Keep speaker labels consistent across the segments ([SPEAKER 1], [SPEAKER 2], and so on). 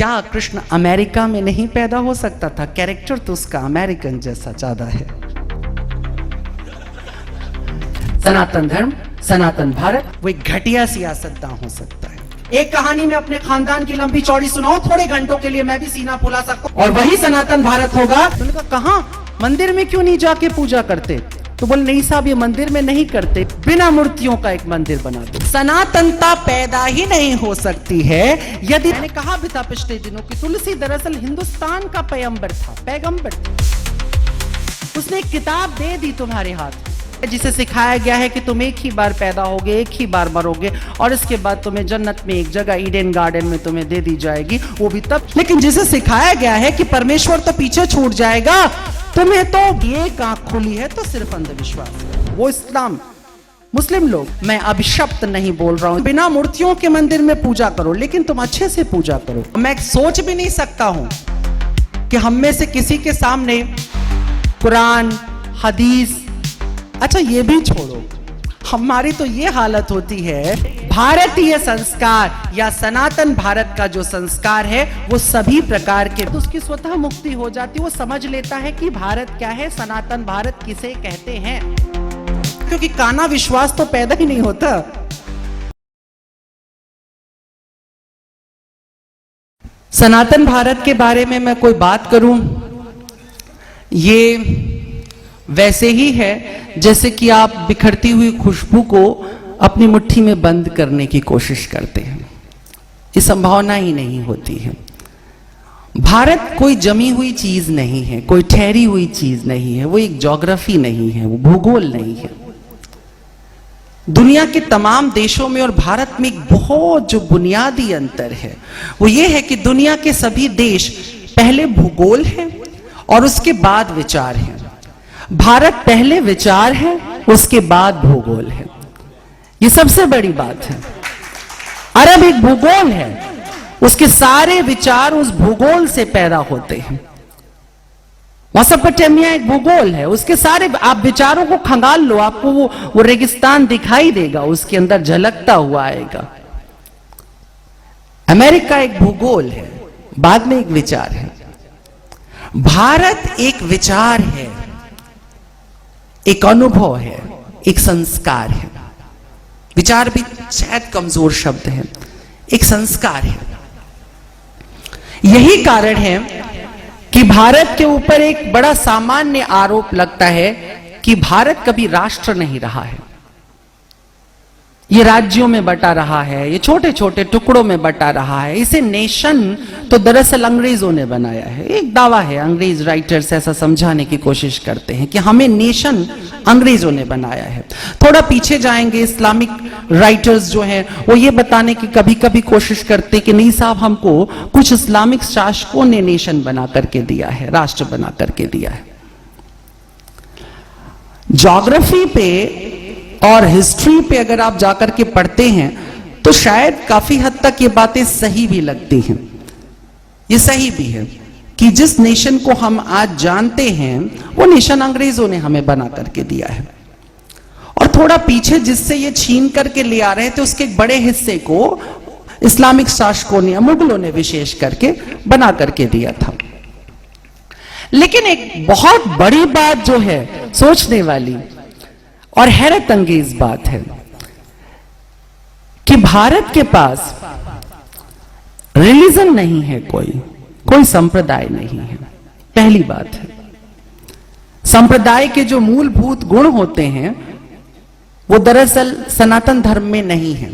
[SPEAKER 1] क्या कृष्ण अमेरिका में नहीं पैदा हो सकता था? कैरेक्टर तो उसका अमेरिकन जैसा ज्यादा है। सनातन धर्म, सनातन भारत वो एक घटिया सियासतदान हो सकता है। एक कहानी में अपने खानदान की लंबी चौड़ी सुनाओ थोड़े घंटों के लिए, मैं भी सीना फुला सकता हूं, और वही सनातन भारत होगा। तो उन्होंने कहा कहां, मंदिर में क्यों नहीं जाके पूजा करते? तो बोले नहीं साहब, ये मंदिर में नहीं करते, बिना मूर्तियों का एक मंदिर बना दो। सनातनता पैदा ही नहीं हो सकती है यदि, मैंने कहा भी था पिछले दिनों की तुलसी दरअसल हिंदुस्तान का पैगंबर था। उसने एक किताब दे दी तुम्हारे हाथ, जिसे सिखाया गया है कि तुम एक ही बार पैदा होगे, एक ही बार मरोगे, और इसके बाद तुम्हें जन्नत में एक जगह ईडन गार्डन में तुम्हें दे दी जाएगी, वो भी तब। लेकिन जिसे सिखाया गया है कि परमेश्वर तो पीछे छूट जाएगा, तुम्हें तो ये आंख खुली है, तो सिर्फ अंधविश्वास है। वो इस्लाम, मुस्लिम लोग, मैं अभिशप्त नहीं बोल रहा हूं, बिना मूर्तियों के मंदिर में पूजा करो, लेकिन तुम अच्छे से पूजा करो। मैं सोच भी नहीं सकता हूं कि हम में से किसी के सामने कुरान, हदीस, अच्छा ये भी छोड़ो, हमारी तो ये हालत होती है, भारतीय संस्कार या सनातन भारत का जो संस्कार है वो सभी प्रकार के, तो उसकी स्वतः मुक्ति हो जाती है। वो समझ लेता है कि भारत क्या है, सनातन भारत किसे कहते हैं, क्योंकि काना विश्वास तो पैदा ही नहीं होता। सनातन भारत के बारे में मैं कोई बात करूं, ये वैसे ही है जैसे कि आप बिखरती हुई खुशबू को अपनी मुट्ठी में बंद करने की कोशिश करते हैं। ये संभावना ही नहीं होती है। भारत कोई जमी हुई चीज नहीं है, कोई ठहरी हुई चीज नहीं है, वो एक ज्योग्राफी नहीं है, वो भूगोल नहीं है। दुनिया के तमाम देशों में और भारत में एक बहुत जो बुनियादी अंतर है वो ये है कि दुनिया के सभी देश पहले भूगोल है और उसके बाद विचार है। भारत पहले विचार है, उसके बाद भूगोल है। ये सबसे बड़ी बात है। अरब एक भूगोल है, उसके सारे विचार उस भूगोल से पैदा होते हैं। मेसोपोटामिया एक भूगोल है, उसके सारे, आप विचारों को खंगाल लो, आपको वो रेगिस्तान दिखाई देगा, उसके अंदर झलकता हुआ आएगा। अमेरिका एक भूगोल है, बाद में एक विचार है। भारत एक विचार है, एक अनुभव है, एक संस्कार है। विचार भी शायद कमजोर शब्द है, एक संस्कार है। यही कारण है कि भारत के ऊपर एक बड़ा सामान्य आरोप लगता है कि भारत कभी राष्ट्र नहीं रहा है। ये राज्यों में बटा रहा है, ये छोटे छोटे टुकड़ों में बटा रहा है। इसे नेशन तो दरअसल अंग्रेजों ने बनाया है। एक दावा है, अंग्रेज राइटर्स ऐसा समझाने की कोशिश करते हैं कि हमें नेशन अंग्रेजों ने बनाया है। थोड़ा पीछे जाएंगे, इस्लामिक राइटर्स जो हैं वो ये बताने की कभी कभी कोशिश करते कि नहीं साहब, हमको कुछ इस्लामिक शासकों ने नेशन बना करके दिया है, राष्ट्र बना करके दिया है। ज्योग्राफी पे और हिस्ट्री पे अगर आप जाकर के पढ़ते हैं तो शायद काफी हद तक ये बातें सही भी लगती हैं। ये सही भी है कि जिस नेशन को हम आज जानते हैं वो नेशन अंग्रेजों ने हमें बना करके दिया है, और थोड़ा पीछे जिससे ये छीन करके ले आ रहे थे उसके एक बड़े हिस्से को इस्लामिक शासकों ने, मुगलों ने विशेष करके बना करके दिया था। लेकिन एक बहुत बड़ी बात जो है, सोचने वाली और हैरत अंगेज बात है कि भारत के पास रिलीजन नहीं है, कोई संप्रदाय नहीं है। पहली बात है, संप्रदाय के जो मूलभूत गुण होते हैं वो दरअसल सनातन धर्म में नहीं है।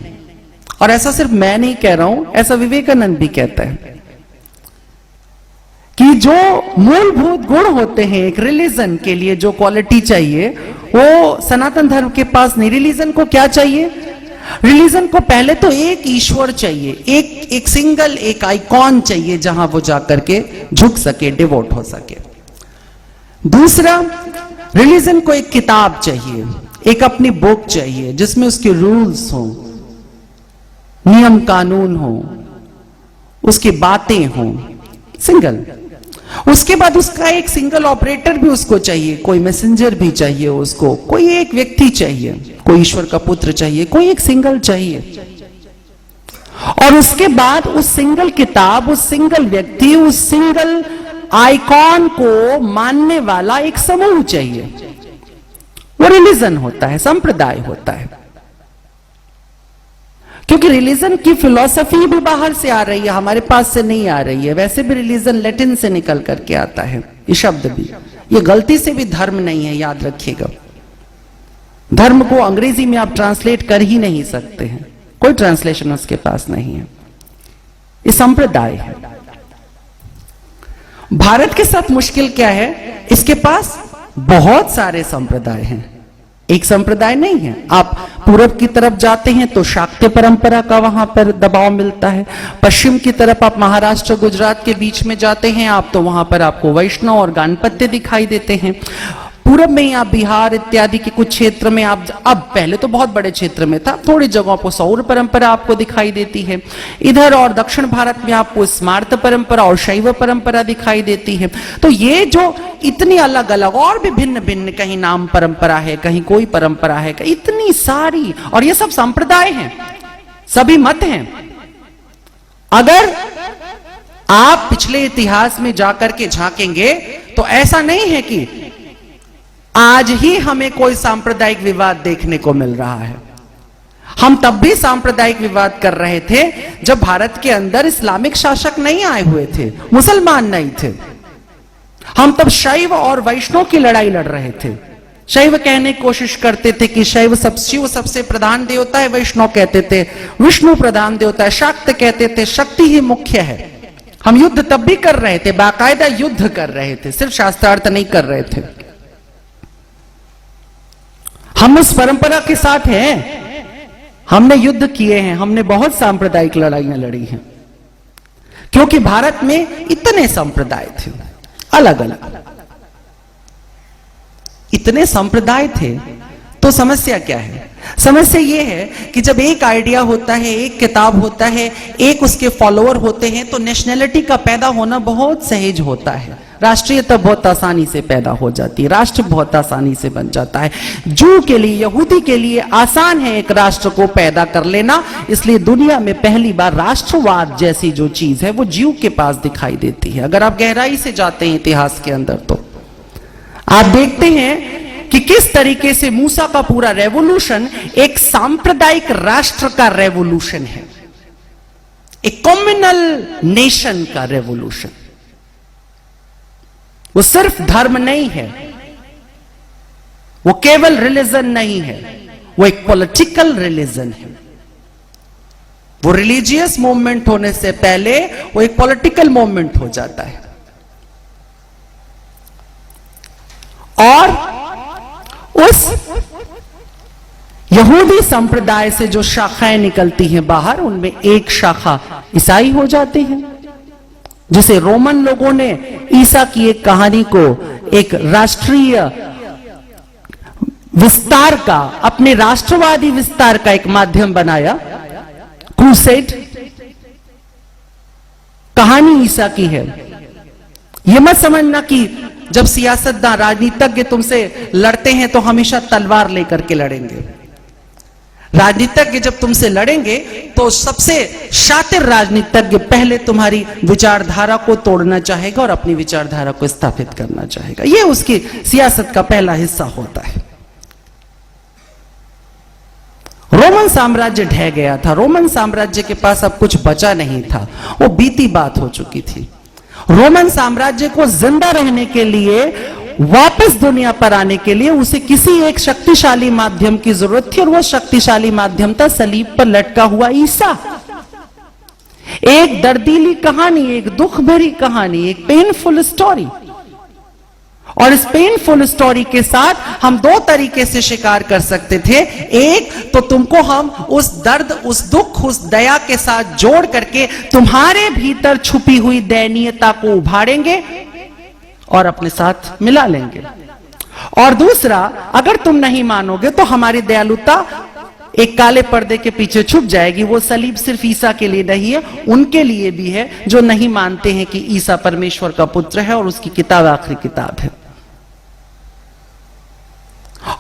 [SPEAKER 1] और ऐसा सिर्फ मैं नहीं कह रहा हूं, ऐसा विवेकानंद भी कहता है कि जो मूलभूत गुण होते हैं एक रिलीजन के लिए, जो क्वालिटी चाहिए वो सनातन धर्म के पास नहीं। रिलीजन को क्या चाहिए? रिलीजन को पहले तो एक ईश्वर चाहिए, एक सिंगल, एक आइकॉन चाहिए जहां वो जाकर के झुक सके, डिवोट हो सके। दूसरा, रिलीजन को एक किताब चाहिए, एक अपनी बुक चाहिए जिसमें उसके रूल्स हो, नियम कानून हो, उसकी बातें हो, सिंगल। उसके बाद उसका एक सिंगल ऑपरेटर भी उसको चाहिए, कोई मैसेंजर भी चाहिए उसको, कोई एक व्यक्ति चाहिए, कोई ईश्वर का पुत्र चाहिए, कोई एक सिंगल चाहिए। और उसके बाद उस सिंगल किताब, उस सिंगल व्यक्ति, उस सिंगल आइकॉन को मानने वाला एक समूह चाहिए। वो रिलीजन होता है, संप्रदाय होता है। क्योंकि रिलीजन की फिलॉसफी भी बाहर से आ रही है, हमारे पास से नहीं आ रही है। वैसे भी रिलीजन लैटिन से निकल करके आता है, ये शब्द भी। ये गलती से भी धर्म नहीं है, याद रखिएगा। धर्म को अंग्रेजी में आप ट्रांसलेट कर ही नहीं सकते हैं, कोई ट्रांसलेशन उसके पास नहीं है। ये संप्रदाय है। भारत के साथ मुश्किल क्या है, इसके पास बहुत सारे संप्रदाय हैं, एक संप्रदाय नहीं है। आप पूरब की तरफ जाते हैं तो शाक्य परंपरा का वहां पर दबाव मिलता है। पश्चिम की तरफ आप महाराष्ट्र गुजरात के बीच में जाते हैं आप, तो वहां पर आपको वैष्णव और गानपत्य दिखाई देते हैं। पूरब में आप बिहार इत्यादि के कुछ क्षेत्र में आप, अब पहले तो बहुत बड़े क्षेत्र में था, थोड़ी जगहों पर सौर परंपरा आपको दिखाई देती है। इधर और दक्षिण भारत में आपको स्मार्त परंपरा और शैव परंपरा दिखाई देती है। तो ये जो इतनी अलग अलग और भी भिन्न भिन्न, कहीं नाम परंपरा है, कहीं कोई परंपरा है, इतनी सारी, और ये सब संप्रदाय हैं, सभी मत हैं। अगर आप पिछले इतिहास में जाकर के झांकेंगे तो ऐसा नहीं है कि आज ही हमें कोई सांप्रदायिक विवाद देखने को मिल रहा है। हम तब भी सांप्रदायिक विवाद कर रहे थे जब भारत के अंदर इस्लामिक शासक नहीं आए हुए थे, मुसलमान नहीं थे। हम तब शैव और वैष्णव की लड़ाई लड़ रहे थे। शैव कहने की कोशिश करते थे कि शिव सबसे प्रधान देवता है, वैष्णव कहते थे विष्णु प्रधान देवता है, शाक्त कहते थे शक्ति ही मुख्य है। हम युद्ध तब भी कर रहे थे, बाकायदा युद्ध कर रहे थे, सिर्फ शास्त्रार्थ नहीं कर रहे थे। हम उस परंपरा के साथ हैं, हमने युद्ध किए हैं, हमने बहुत सांप्रदायिक लड़ाइयां लड़ी हैं, क्योंकि भारत में इतने संप्रदाय थे, अलग अलग इतने संप्रदाय थे। तो समस्या क्या है? समस्या यह है कि जब एक आइडिया होता है, एक किताब होता है, एक उसके फॉलोअर होते हैं, तो नेशनैलिटी का पैदा होना बहुत सहज होता है। राष्ट्रीयता बहुत आसानी से पैदा हो जाती है, राष्ट्र बहुत आसानी से बन जाता है। जू के लिए, यहूदी के लिए आसान है एक राष्ट्र को पैदा कर लेना, इसलिए दुनिया में पहली बार राष्ट्रवाद जैसी जो चीज है वो ज्यू के पास दिखाई देती है। अगर आप गहराई से जाते हैं इतिहास के अंदर तो आप देखते हैं कि किस तरीके से मूसा का पूरा रेवोल्यूशन एक सांप्रदायिक राष्ट्र का रेवोल्यूशन है, एक कम्युनल नेशन का रेवोल्यूशन। वो सिर्फ धर्म नहीं है, वो केवल रिलीजन नहीं है, वो एक पॉलिटिकल रिलीजन है। वो रिलीजियस मूवमेंट होने से पहले वो एक पॉलिटिकल मूवमेंट हो जाता है। और उस यहूदी संप्रदाय से जो शाखाएं निकलती हैं बाहर, उनमें एक शाखा ईसाई हो जाती है, जिसे रोमन लोगों ने ईसा की एक कहानी को एक राष्ट्रीय विस्तार का, अपने राष्ट्रवादी विस्तार का एक माध्यम बनाया। क्रूसेड कहानी ईसा की है। यह मत समझना कि जब सियासतदान, राजनीतिज्ञ तुमसे लड़ते हैं तो हमेशा तलवार लेकर के लड़ेंगे। राजनीतिज्ञ जब तुमसे लड़ेंगे तो सबसे शातिर राजनीतिज्ञ पहले तुम्हारी विचारधारा को तोड़ना चाहेगा और अपनी विचारधारा को स्थापित करना चाहेगा। यह उसकी सियासत का पहला हिस्सा होता है। रोमन साम्राज्य ढह गया था, रोमन साम्राज्य के पास अब कुछ बचा नहीं था, वो बीती बात हो चुकी थी। रोमन साम्राज्य को जिंदा रहने के लिए, वापस दुनिया पर आने के लिए उसे किसी एक शक्तिशाली माध्यम की जरूरत थी, और वो शक्तिशाली माध्यम था सलीब पर लटका हुआ ईसा। एक दर्दीली कहानी, एक दुख भरी कहानी, एक पेनफुल स्टोरी। और इस पेनफुल स्टोरी के साथ हम दो तरीके से शिकार कर सकते थे। एक तो तुमको हम उस दर्द, उस दुख, उस दया के साथ जोड़ करके तुम्हारे भीतर छुपी हुई दयनीयता को उभारेंगे और अपने साथ मिला लेंगे। और दूसरा, अगर तुम नहीं मानोगे तो हमारी दयालुता एक काले पर्दे के पीछे छुप जाएगी। वो सलीब सिर्फ ईसा के लिए नहीं है, उनके लिए भी है जो नहीं मानते हैं कि ईसा परमेश्वर का पुत्र है और उसकी किताब आखिरी किताब है।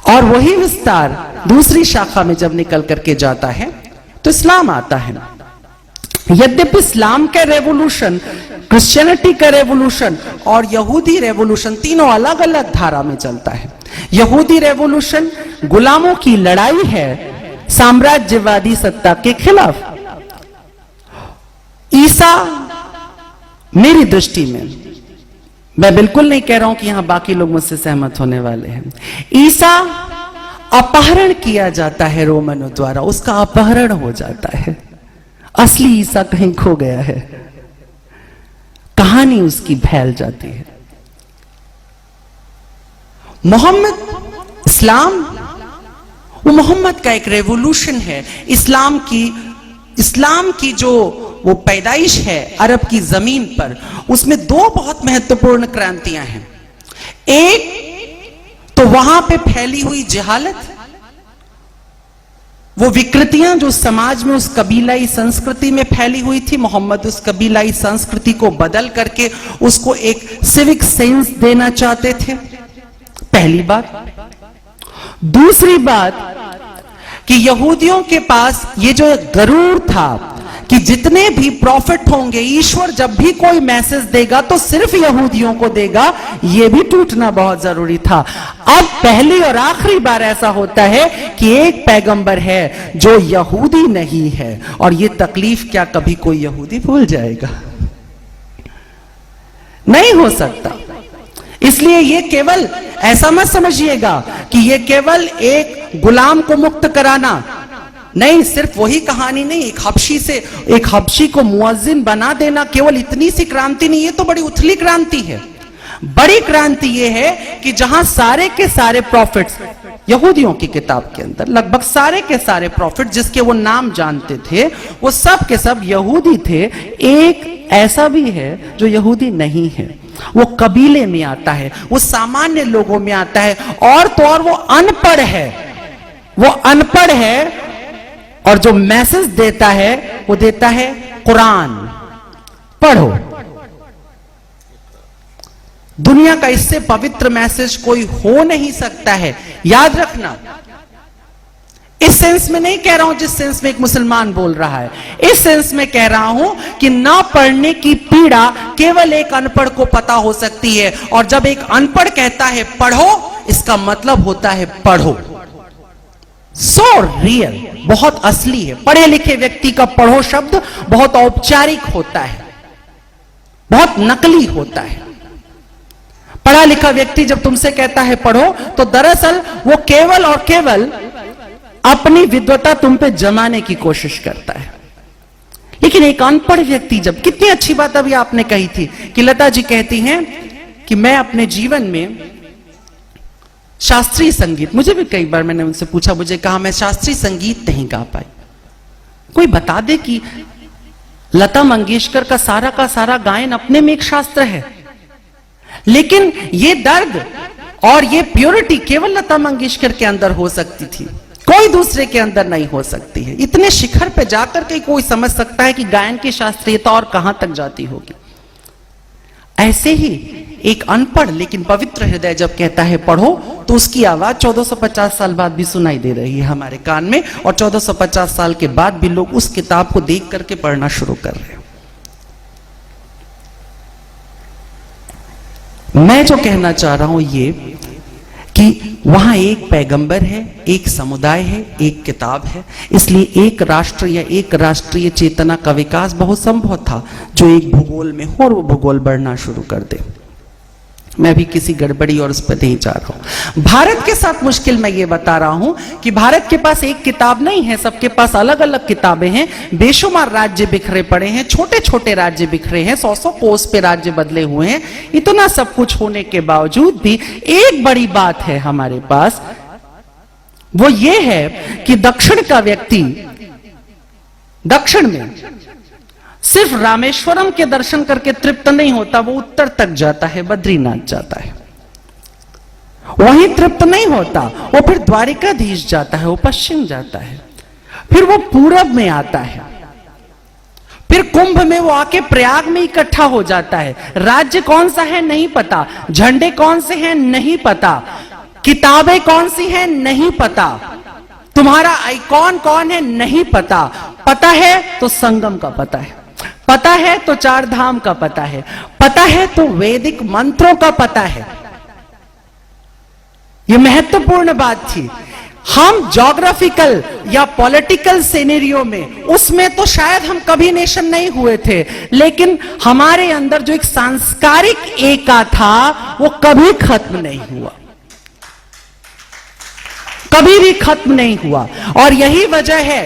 [SPEAKER 1] और वही विस्तार दूसरी शाखा में जब निकल करके जाता है तो इस्लाम आता है। यद्यपि इस्लाम का रेवोल्यूशन, क्रिश्चियनिटी का रेवोल्यूशन और यहूदी रेवोल्यूशन तीनों अलग अलग धारा में चलता है। यहूदी रेवोल्यूशन गुलामों की लड़ाई है साम्राज्यवादी सत्ता के खिलाफ। ईसा, मेरी दृष्टि में, मैं बिल्कुल नहीं कह रहा हूं कि यहां बाकी लोग मुझसे सहमत होने वाले हैं, ईसा अपहरण किया जाता है रोमनों द्वारा, उसका अपहरण हो जाता है। असली ईसा कहीं खो गया है, कहानी उसकी फैल जाती है। मोहम्मद, इस्लाम, वो मोहम्मद का एक रेवोल्यूशन है। इस्लाम की जो वो पैदाइश है अरब की जमीन पर, उसमें दो बहुत महत्वपूर्ण क्रांतियां हैं। एक तो वहां पे फैली हुई जहालत, वो विकृतियां जो समाज में उस कबीलाई संस्कृति में फैली हुई थी, मोहम्मद उस कबीलाई संस्कृति को बदल करके उसको एक सिविक सेंस देना चाहते थे, पहली बात। दूसरी बात कि यहूदियों के पास ये जो गरूर था कि जितने भी प्रॉफिट होंगे, ईश्वर जब भी कोई मैसेज देगा तो सिर्फ यहूदियों को देगा, यह भी टूटना बहुत जरूरी था। अब पहली और आखिरी बार ऐसा होता है कि एक पैगंबर है जो यहूदी नहीं है, और यह तकलीफ क्या कभी कोई यहूदी भूल जाएगा? नहीं हो सकता। इसलिए यह केवल ऐसा मत समझिएगा कि यह केवल एक गुलाम को मुक्त कराना नहीं, सिर्फ वही कहानी नहीं, एक हबशी को मुअज्जिन बना देना केवल इतनी सी क्रांति नहीं, ये तो बड़ी उथली क्रांति है। बड़ी क्रांति ये है कि जहां सारे के सारे प्रॉफिट्स, यहूदियों की किताब के अंदर लगभग सारे के सारे प्रॉफिट जिसके वो नाम जानते थे, वो सब के सब यहूदी थे। एक ऐसा भी है जो यहूदी नहीं है, वो कबीले में आता है, वो सामान्य लोगों में आता है, और तो और वो अनपढ़ है। वो अनपढ़ है और जो मैसेज देता है वो देता है कुरान पढ़ो। दुनिया का इससे पवित्र मैसेज कोई हो नहीं सकता है, याद रखना। इस सेंस में नहीं कह रहा हूं जिस सेंस में एक मुसलमान बोल रहा है, इस सेंस में कह रहा हूं कि ना पढ़ने की पीड़ा केवल एक अनपढ़ को पता हो सकती है, और जब एक अनपढ़ कहता है पढ़ो, इसका मतलब होता है पढ़ो। सो रियल, बहुत असली है। पढ़े लिखे व्यक्ति का पढ़ो शब्द बहुत औपचारिक होता है, बहुत नकली होता है। पढ़ा लिखा व्यक्ति जब तुमसे कहता है पढ़ो, तो दरअसल वो केवल और केवल अपनी विद्वता तुम पे जमाने की कोशिश करता है। लेकिन एक अनपढ़ व्यक्ति जब, कितनी अच्छी बात अभी आपने कही थी कि लता जी कहती हैं कि मैं अपने जीवन में शास्त्रीय संगीत, मुझे भी कई बार मैंने उनसे पूछा, मुझे कहा मैं शास्त्रीय संगीत नहीं गा पाई। कोई बता दे कि लता मंगेशकर का सारा गायन अपने में एक शास्त्र है, लेकिन ये दर्द और ये प्योरिटी केवल लता मंगेशकर के अंदर हो सकती थी, कोई दूसरे के अंदर नहीं हो सकती है। इतने शिखर पे जाकर के कोई समझ सकता है कि गायन की शास्त्रीयता और कहां तक जाती होगी। ऐसे ही एक अनपढ़ लेकिन पवित्र हृदय जब कहता है पढ़ो, तो उसकी आवाज 1450 साल बाद भी सुनाई दे रही है हमारे कान में, और 1450 साल के बाद भी लोग उस किताब को देख करके पढ़ना शुरू कर रहे हैं। मैं जो कहना चाह रहा हूं ये कि वहां एक पैगंबर है, एक समुदाय है, एक किताब है, इसलिए एक राष्ट्र या एक राष्ट्रीय चेतना का विकास बहुत संभव था जो एक भूगोल में हो और वो भूगोल बढ़ना शुरू कर दे। मैं भी किसी गड़बड़ी और उस पर नहीं जा रहा हूं। भारत के साथ मुश्किल मैं ये बता रहा हूं कि भारत के पास एक किताब नहीं है, सबके पास अलग अलग किताबें हैं। बेशुमार राज्य बिखरे पड़े हैं, छोटे छोटे राज्य बिखरे हैं, 100 कोस पे राज्य बदले हुए हैं। इतना सब कुछ होने के बावजूद भी एक बड़ी बात है हमारे पास, वो ये है कि दक्षिण का व्यक्ति दक्षिण में सिर्फ रामेश्वरम के दर्शन करके तृप्त नहीं होता, वो उत्तर तक जाता है, बद्रीनाथ जाता है, वहीं तृप्त नहीं होता, वो फिर द्वारिकाधीश जाता है, वो पश्चिम जाता है, फिर वो पूरब में आता है, फिर कुंभ में वो आके प्रयाग में इकट्ठा हो जाता है। राज्य कौन सा है नहीं पता, झंडे कौन से हैं नहीं पता, किताबें कौन सी हैं नहीं पता, तुम्हारा आइकॉन कौन है नहीं पता, पता है तो संगम का पता है। पता है तो चार धाम का पता है तो वैदिक मंत्रों का पता है। यह महत्वपूर्ण बात थी। हम ज्योग्राफिकल या पॉलिटिकल सिनेरियो में उसमें तो शायद हम कभी नेशन नहीं हुए थे, लेकिन हमारे अंदर जो एक सांस्कारिक एका था वो कभी खत्म नहीं हुआ, कभी भी खत्म नहीं हुआ। और यही वजह है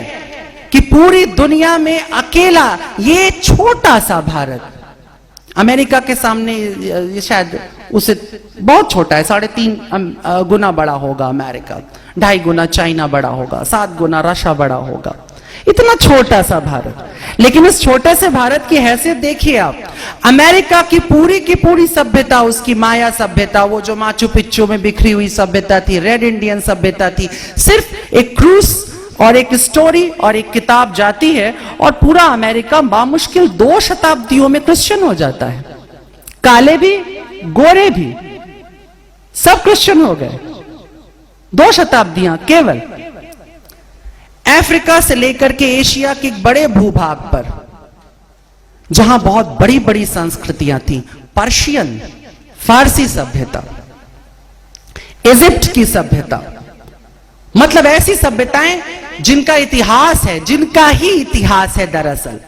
[SPEAKER 1] कि पूरी दुनिया में अकेला ये छोटा सा भारत, अमेरिका के सामने ये शायद उसे बहुत छोटा है, 3.5 गुना बड़ा होगा अमेरिका, 2.5 गुना चाइना बड़ा होगा, 7 गुना रशिया बड़ा होगा, इतना छोटा सा भारत। लेकिन इस छोटे से भारत की हैसियत देखिए आप। अमेरिका की पूरी सभ्यता, उसकी माया सभ्यता, वो जो माचू पिच्चू में बिखरी हुई सभ्यता थी, रेड इंडियन सभ्यता थी, सिर्फ एक क्रूज और एक स्टोरी और एक किताब जाती है और पूरा अमेरिका बामुश्किल 2 शताब्दियों में क्रिश्चियन हो जाता है। काले भी गोरे भी सब क्रिश्चियन हो गए, 2 शताब्दियां केवल। अफ्रीका से लेकर के एशिया के एक बड़े भूभाग पर जहां बहुत बड़ी बड़ी संस्कृतियां थी, पर्शियन, फारसी सभ्यता, इजिप्ट की सभ्यता, मतलब ऐसी सभ्यताएं जिनका इतिहास है, जिनका ही इतिहास है दरअसल,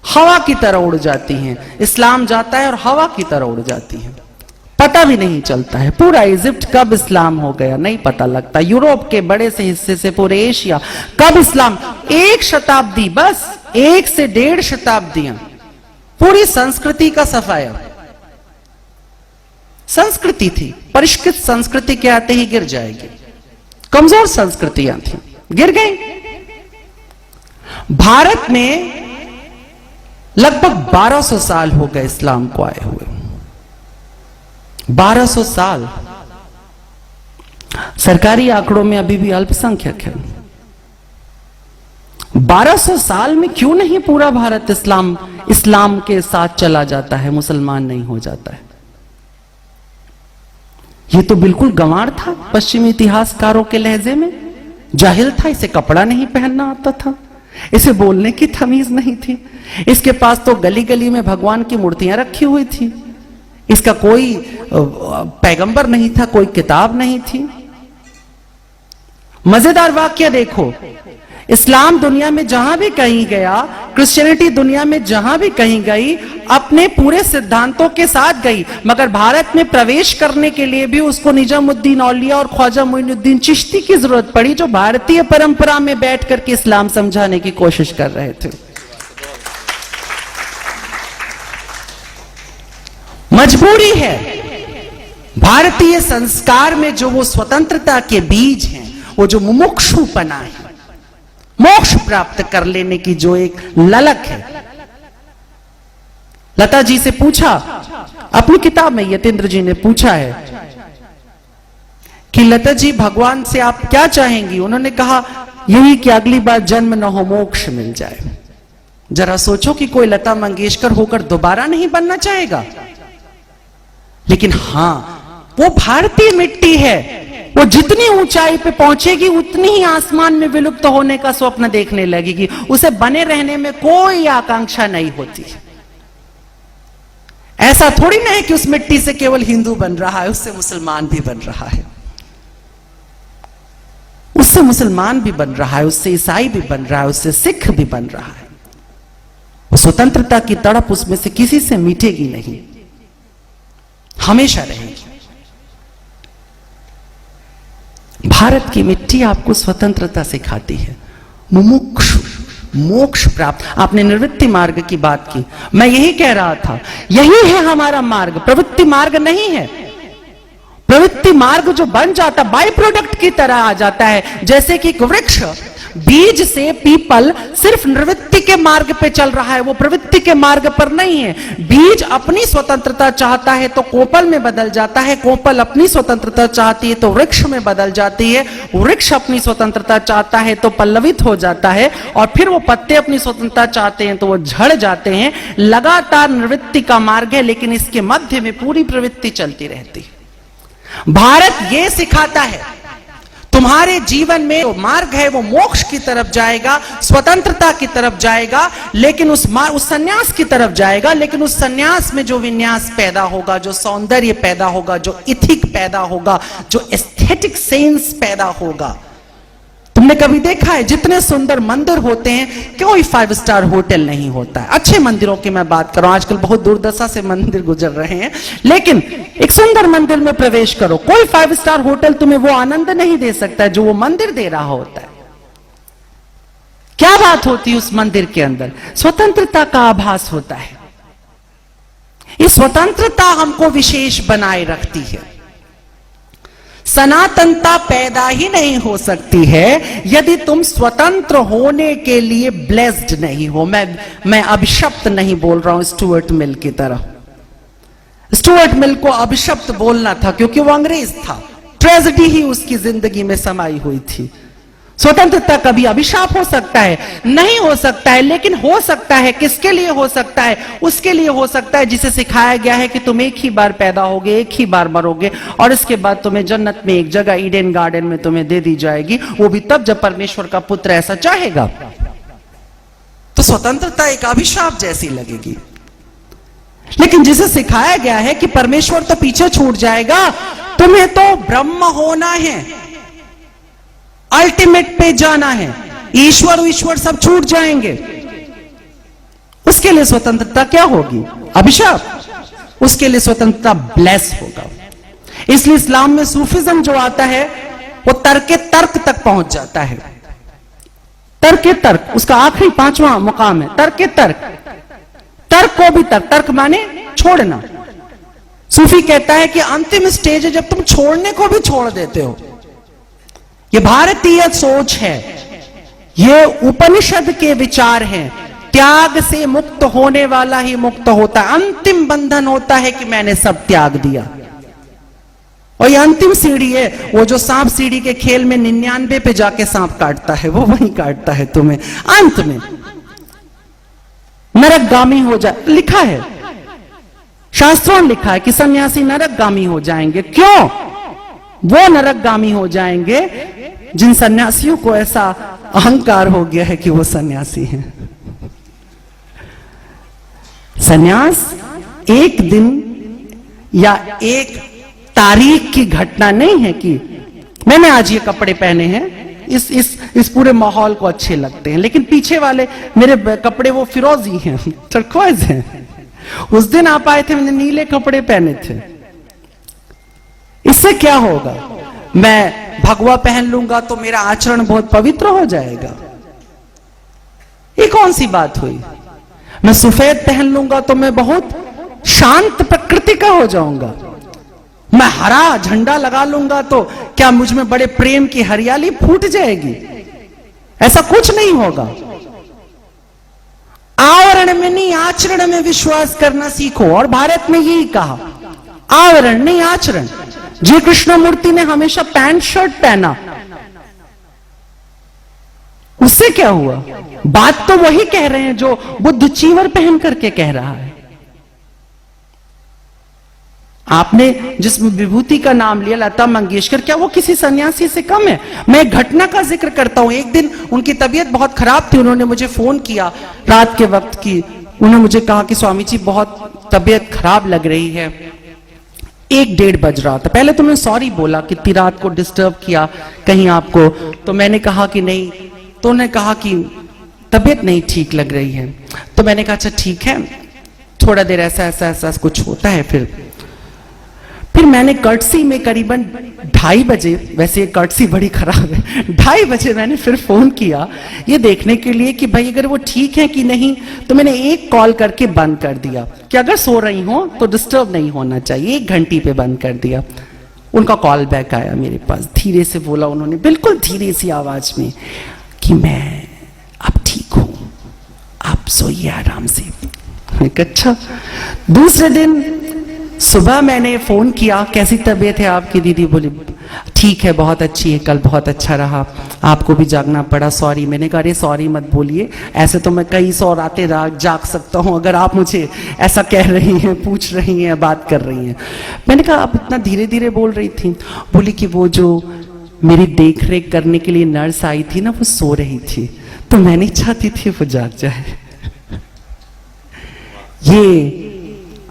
[SPEAKER 1] हवा की तरह उड़ जाती हैं। इस्लाम जाता है और हवा की तरह उड़ जाती हैं, पता भी नहीं चलता है। पूरा इजिप्ट कब इस्लाम हो गया नहीं पता लगता। यूरोप के बड़े से हिस्से से पूरे एशिया कब इस्लाम, 1 शताब्दी, बस 1 से 1.5 शताब्दियां, पूरी संस्कृति का सफाया। संस्कृति थी, परिष्कृत संस्कृति के आते ही गिर जाएगी। कमजोर संस्कृतियां थी, गिर गई। भारत में लगभग 1200 साल हो गए इस्लाम को आए हुए, 1200 साल। सरकारी आंकड़ों में अभी भी अल्पसंख्यक है। 1200 साल में क्यों नहीं पूरा भारत इस्लाम के साथ चला जाता है, मुसलमान नहीं हो जाता है? ये तो बिल्कुल गंवार था पश्चिमी इतिहासकारों के लहजे में, जाहिल था, इसे कपड़ा नहीं पहनना आता था, इसे बोलने की तमीज नहीं थी, इसके पास तो गली गली में भगवान की मूर्तियां रखी हुई थी, इसका कोई पैगंबर नहीं था, कोई किताब नहीं थी। मजेदार वाक्य देखो, इस्लाम दुनिया में जहां भी कहीं गया, क्रिश्चियनिटी दुनिया में जहां भी कहीं गई, अपने पूरे सिद्धांतों के साथ गई, मगर भारत में प्रवेश करने के लिए भी उसको निजामुद्दीन औलिया और ख्वाजा मोइनुद्दीन चिश्ती की जरूरत पड़ी, जो भारतीय परंपरा में बैठ करके इस्लाम समझाने की कोशिश कर रहे थे। मजबूरी है। भारतीय संस्कार में जो वो स्वतंत्रता के बीज हैं, वो जो मुमुक्षुपना है, मोक्ष प्राप्त कर लेने की जो एक ललक है। लता जी से पूछा, अपनी किताब में यतेंद्र जी ने पूछा है कि लता जी भगवान से आप क्या चाहेंगी? उन्होंने कहा यही कि अगली बार जन्म न हो, मोक्ष मिल जाए। जरा सोचो कि कोई लता मंगेशकर होकर दोबारा नहीं बनना चाहेगा। लेकिन हां, वो भारतीय मिट्टी है, वो जितनी ऊंचाई पे पहुंचेगी उतनी ही आसमान में विलुप्त होने का स्वप्न देखने लगेगी, उसे बने रहने में कोई आकांक्षा नहीं होती। ऐसा थोड़ी ना है कि उस मिट्टी से केवल हिंदू बन रहा है, उससे मुसलमान भी बन रहा है, उससे मुसलमान भी बन रहा है, उससे ईसाई भी बन रहा है, उससे सिख भी बन रहा है। स्वतंत्रता की तड़प उसमें से किसी से मिटेगी नहीं, हमेशा रहेगी। भारत की मिट्टी आपको स्वतंत्रता सिखाती है, मुमुक्षु, मोक्ष प्राप्त। आपने निवृत्ति मार्ग की बात की, मैं यही कह रहा था, यही है हमारा मार्ग, प्रवृत्ति मार्ग नहीं है। प्रवृत्ति मार्ग जो बन जाता, बाय प्रोडक्ट की तरह आ जाता है। जैसे कि एक वृक्ष, बीज से पीपल सिर्फ निवृत्ति के मार्ग पे चल रहा है, वो प्रवृत्ति के मार्ग पर नहीं है। बीज अपनी स्वतंत्रता चाहता है तो कोपल में बदल जाता है, कोपल अपनी स्वतंत्रता चाहती है तो वृक्ष में बदल जाती है, वृक्ष अपनी स्वतंत्रता चाहता है तो पल्लवित हो जाता है, और फिर वो पत्ते अपनी स्वतंत्रता चाहते हैं तो वो झड़ जाते हैं। लगातार निवृत्ति का मार्ग है, लेकिन इसके मध्य में पूरी प्रवृत्ति चलती रहती है। भारत ये सिखाता है तुम्हारे जीवन में जो मार्ग है वो मोक्ष की तरफ जाएगा, स्वतंत्रता की तरफ जाएगा, लेकिन उस सन्यास की तरफ जाएगा। लेकिन उस सन्यास में जो विन्यास पैदा होगा, जो सौंदर्य पैदा होगा, जो इथिक पैदा होगा, जो एस्थेटिक सेंस पैदा होगा। तुमने कभी देखा है जितने सुंदर मंदिर होते हैं कोई 5 स्टार होटल नहीं होता है। अच्छे मंदिरों की मैं बात कर रहा हूं, आजकल बहुत दुर्दशा से मंदिर गुजर रहे हैं, लेकिन एक सुंदर मंदिर में प्रवेश करो, कोई 5 स्टार होटल तुम्हें वो आनंद नहीं दे सकता है जो वो मंदिर दे रहा होता है। क्या बात होती है उस मंदिर के अंदर? स्वतंत्रता का आभास होता है। ये स्वतंत्रता हमको विशेष बनाए रखती है। सनातनता पैदा ही नहीं हो सकती है यदि तुम स्वतंत्र होने के लिए ब्लेस्ड नहीं हो। मैं अभिशप्त नहीं बोल रहा हूं स्टुअर्ट मिल की तरह। स्टुअर्ट मिल को अभिशप्त बोलना था क्योंकि वो अंग्रेज था, ट्रेजेडी ही उसकी जिंदगी में समाई हुई थी। स्वतंत्रता कभी अभिशाप हो सकता है? नहीं हो सकता है, लेकिन हो सकता है। किसके लिए हो सकता है? उसके लिए हो सकता है जिसे सिखाया गया है कि तुम एक ही बार पैदा होगे, एक ही बार मरोगे और इसके बाद तुम्हें जन्नत में एक जगह ईडन गार्डन में तुम्हें दे दी जाएगी, वो भी तब जब परमेश्वर का पुत्र ऐसा चाहेगा। तो स्वतंत्रता एक अभिशाप जैसी लगेगी। लेकिन जिसे सिखाया गया है कि परमेश्वर तो पीछे छूट जाएगा, तुम्हें तो ब्रह्म होना है, अल्टीमेट पे जाना है, ईश्वर सब छूट जाएंगे, उसके लिए स्वतंत्रता क्या होगी? अभिशाप। उसके लिए स्वतंत्रता ब्लेस होगा। इसलिए इस्लाम में सूफिज्म जो आता है वो तर्क तक पहुंच जाता है। तर्क उसका आखिरी 5वां मुकाम है। तर्क को भी तर्क माने छोड़ना। सूफी कहता है कि अंतिम स्टेज है जब तुम छोड़ने को भी छोड़ देते हो। ये भारतीय सोच है, ये उपनिषद के विचार हैं। त्याग से मुक्त होने वाला ही मुक्त होता है। अंतिम बंधन होता है कि मैंने सब त्याग दिया। और ये अंतिम सीढ़ी है। वो जो सांप सीढ़ी के खेल में 99 पे जाके सांप काटता है, वो वहीं काटता है तुम्हें। अंत में नरकगामी हो जाए, लिखा है शास्त्रों में लिखा है कि सन्यासी नरकगामी हो जाएंगे। क्यों? वो नरकगामी हो जाएंगे जिन सन्यासियों को ऐसा अहंकार हो गया है कि वो सन्यासी हैं। सन्यास एक दिन या एक तारीख की घटना नहीं है कि मैंने आज ये कपड़े पहने हैं, इस पूरे माहौल को अच्छे लगते हैं, लेकिन पीछे वाले मेरे कपड़े वो फिरोजी हैं, टर्क्वाइज हैं। उस दिन आप आए थे, मैंने नीले कपड़े पहने थे। इससे क्या होगा? मैं भगवा पहन लूंगा तो मेरा आचरण बहुत पवित्र हो जाएगा। ये कौन सी बात हुई? मैं सफेद पहन लूंगा तो मैं बहुत शांत प्रकृति का हो जाऊंगा। मैं हरा झंडा लगा लूंगा तो क्या मुझ में बड़े प्रेम की हरियाली फूट जाएगी? ऐसा कुछ नहीं होगा। आवरण में नहीं, आचरण में विश्वास करना सीखो। और भारत में यही कहा, आवरण नहीं आचरण। जी कृष्णमूर्ति ने हमेशा पैंट शर्ट पहना, उससे क्या हुआ? बात तो वही कह रहे हैं जो बुद्ध चीवर पहन करके कह रहा है। आपने जिस विभूति का नाम लिया, लता मंगेशकर, क्या वो किसी सन्यासी से कम है? मैं एक घटना का जिक्र करता हूं। एक दिन उनकी तबीयत बहुत खराब थी, उन्होंने मुझे फोन किया रात के वक्त की। उन्होंने मुझे कहा कि स्वामी जी बहुत तबीयत खराब लग रही है। 1-1:30 बज रहा था। पहले तो मैं सॉरी बोला कि इतनी रात को डिस्टर्ब किया कहीं आपको, तो मैंने कहा कि नहीं। तो उन्होंने कहा कि तबीयत नहीं ठीक लग रही है। तो मैंने कहा अच्छा ठीक है, थोड़ा देर ऐसा कुछ होता है। फिर मैंने कर्टसी में करीबन 2:30 बजे, वैसे ये कर्टसी बड़ी खराब है, 2:30 बजे मैंने फिर फोन किया ये देखने के लिए कि भाई अगर वो ठीक है कि नहीं। तो मैंने एक कॉल करके बंद कर दिया कि अगर सो रही हो तो डिस्टर्ब नहीं होना चाहिए। 1 घंटे पे बंद कर दिया। उनका कॉल बैक आया मेरे पास, धीरे से बोला उन्होंने, बिल्कुल धीरे सी आवाज में, कि मैं अब ठीक हूं, आप सोइए आराम से। अच्छा। दूसरे दिन सुबह मैंने फोन किया, कैसी तबीयत है आपकी? दीदी बोली ठीक है, बहुत अच्छी है, कल बहुत अच्छा रहा, आपको भी जागना पड़ा, सॉरी। मैंने कहा अरे सॉरी मत बोलिए, ऐसे तो मैं कई 100 रातें जाग सकता हूँ, अगर आप मुझे ऐसा कह रही हैं, पूछ रही हैं, बात कर रही हैं। मैंने कहा आप इतना धीरे धीरे बोल रही थी। बोली कि वो जो मेरी देख रेख करने के लिए नर्स आई थी ना, वो सो रही थी, तो मैं नहीं चाहती थी वो जाग जाए। ये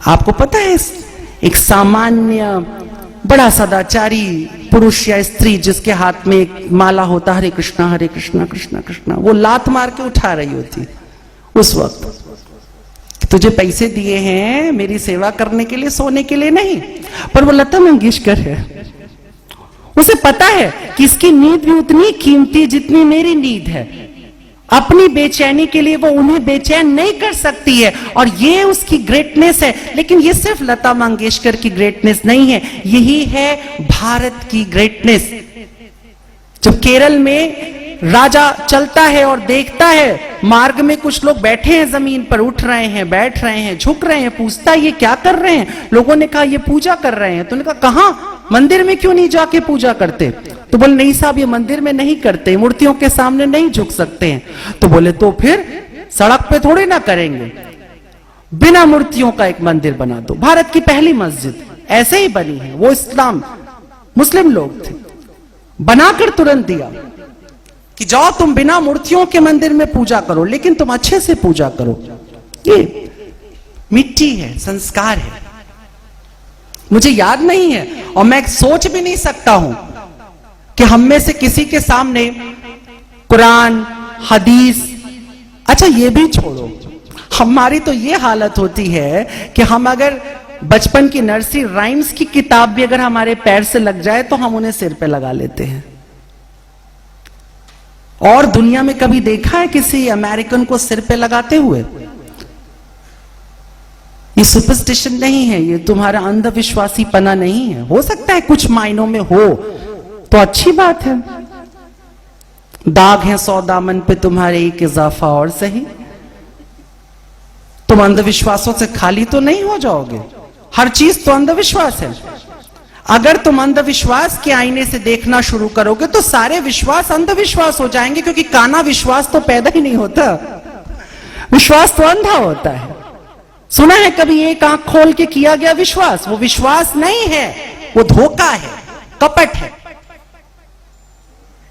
[SPEAKER 1] आपको पता है, एक सामान्य बड़ा सदाचारी पुरुष या स्त्री जिसके हाथ में एक माला होता, हरे कृष्णा कृष्णा कृष्णा, वो लात मार के उठा रही होती उस वक्त। तुझे पैसे दिए हैं मेरी सेवा करने के लिए, सोने के लिए नहीं। पर वो लता मंगेशकर है, उसे पता है कि इसकी नींद भी उतनी कीमती जितनी मेरी नींद है। अपनी बेचैनी के लिए वो उन्हें बेचैन नहीं कर सकती है, और ये उसकी ग्रेटनेस है। लेकिन ये सिर्फ लता मंगेशकर की ग्रेटनेस नहीं है, यही है भारत की ग्रेटनेस। जब केरल में राजा चलता है और देखता है मार्ग में कुछ लोग बैठे हैं जमीन पर, उठ रहे हैं, बैठ रहे हैं, झुक रहे हैं, पूछता है ये क्या कर रहे हैं? लोगों ने कहा ये पूजा कर रहे हैं। तो उन्होंने कहा कहां? मंदिर में क्यों नहीं जाके पूजा करते? तो बोले नहीं साहब, ये मंदिर में नहीं करते, मूर्तियों के सामने नहीं झुक सकते हैं। तो बोले तो फिर सड़क पे थोड़ी ना करेंगे, बिना मूर्तियों का एक मंदिर बना दो। भारत की पहली मस्जिद ऐसे ही बनी है, वो इस्लाम मुस्लिम लोग थे, बनाकर तुरंत दिया कि जाओ तुम बिना मूर्तियों के मंदिर में पूजा करो, लेकिन तुम अच्छे से पूजा करो। ये मिट्टी है, संस्कार है। मुझे याद नहीं है और मैं सोच भी नहीं सकता हूं कि हम में से किसी के सामने कुरान, हदीस, अच्छा ये भी छोड़ो, हमारी तो ये हालत होती है कि हम अगर बचपन की नर्सरी राइम्स की किताब भी अगर हमारे पैर से लग जाए तो हम उन्हें सिर पे लगा लेते हैं। और दुनिया में कभी देखा है किसी अमेरिकन को सिर पे लगाते हुए? ये सुपरस्टिशन नहीं है, ये तुम्हारा अंधविश्वासी पना नहीं है। हो सकता है कुछ मायनों में हो तो अच्छी बात है, दाग है 100 दामन पे तुम्हारे एक इजाफा और सही। तुम अंधविश्वासों से खाली तो नहीं हो जाओगे, हर चीज तो अंधविश्वास है। अगर तुम अंधविश्वास के आईने से देखना शुरू करोगे तो सारे विश्वास अंधविश्वास हो जाएंगे, क्योंकि काना विश्वास तो पैदा ही नहीं होता, विश्वास तो अंधा होता है। सुना है कभी एक आंख खोल के किया गया विश्वास? वो विश्वास नहीं है, वो धोखा है, कपट है।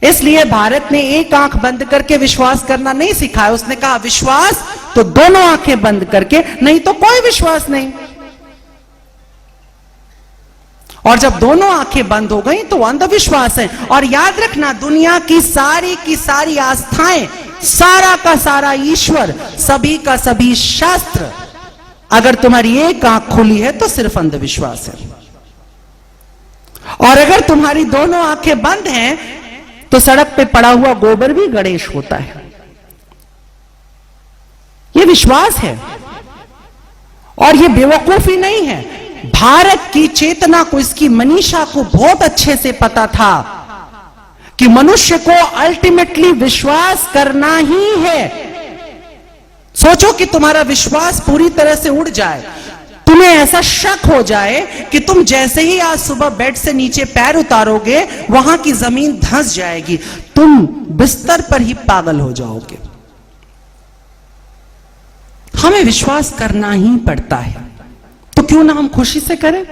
[SPEAKER 1] इसलिए भारत ने एक आंख बंद करके विश्वास करना नहीं सिखाया। उसने कहा विश्वास तो दोनों आंखें बंद करके, नहीं तो कोई विश्वास नहीं। और जब दोनों आंखें बंद हो गई तो अंधविश्वास है। और याद रखना, दुनिया की सारी आस्थाएं, सारा का सारा ईश्वर, सभी का सभी शास्त्र, अगर तुम्हारी एक आंख खुली है तो सिर्फ अंधविश्वास है। और अगर तुम्हारी दोनों आंखें बंद हैं तो सड़क पे पड़ा हुआ गोबर भी गणेश होता है। यह विश्वास है और यह बेवकूफी नहीं है। भारत की चेतना को, इसकी मनीषा को बहुत अच्छे से पता था कि मनुष्य को अल्टीमेटली विश्वास करना ही है। सोचो कि तुम्हारा विश्वास पूरी तरह से उड़ जाए, तुम्हें ऐसा शक हो जाए कि तुम जैसे ही आज सुबह बेड से नीचे पैर उतारोगे वहां की जमीन धंस जाएगी, तुम बिस्तर पर ही पागल हो जाओगे। हमें विश्वास करना ही पड़ता है, तो क्यों ना हम खुशी से करें।